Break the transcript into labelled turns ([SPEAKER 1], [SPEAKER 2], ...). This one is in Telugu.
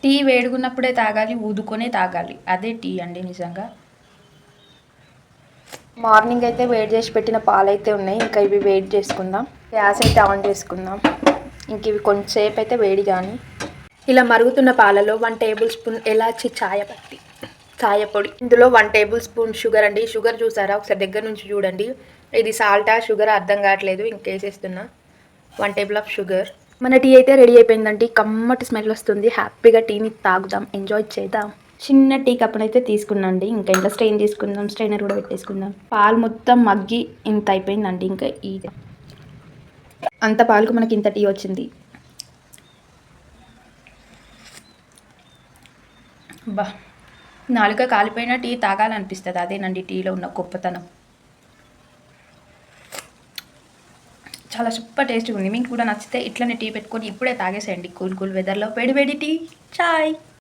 [SPEAKER 1] టీ వేడుకున్నప్పుడే తాగాలి, ఊదుకొనే తాగాలి. అదే టీ అండి నిజంగా. మార్నింగ్ అయితే వేడి చేసి పెట్టిన పాలైతే ఉన్నాయి. ఇంకా ఇవి వేడి చేసుకుందాం. గ్యాస్ అయితే ఆన్ చేసుకుందాం. ఇంక ఇవి కొంచెంసేపు అయితే వేడి కానీ. ఇలా మరుగుతున్న పాలలో 1 టేబుల్ స్పూన్ ఎలాచి చాయ పొడి, ఇందులో 1 టేబుల్ స్పూన్ షుగర్ అండి. షుగర్ చూసారా, ఒకసారి దగ్గర నుంచి చూడండి. ఇది సాల్టా షుగర్ అర్థం కావట్లేదు, ఇంకేసేస్తున్నా. 1 టేబుల్ ఆఫ్ షుగర్. మన టీ అయితే రెడీ అయిపోయిందండి. కమ్మటి స్మెల్ వస్తుంది. హ్యాపీగా టీని తాగుదాం, ఎంజాయ్ చేద్దాం. చిన్న టీ కప్పునైతే తీసుకున్నాండి. ఇంకా ఇంట్లో స్ట్రెయిన్ తీసుకుందాం, స్ట్రైనర్ కూడా పెట్టేసుకుందాం. పాలు మొత్తం మగ్గి ఇంత అయిపోయిందండి. ఇంకా ఇది అంత పాలకు మనకి ఇంత టీ వచ్చింది. బా, నాలుక కాలిపోయిన టీ తాగాలనిపిస్తుంది. అదేనండి టీలో ఉన్న గొప్పతనం. చాలా సూపర్ టేస్ట్గా ఉంది. మీకు కూడా నచ్చితే ఇట్లనే టీ పెట్టుకొని ఇప్పుడే తాగేసేయండి. కూల్ వెదర్లో వేడి టీ చాయ్.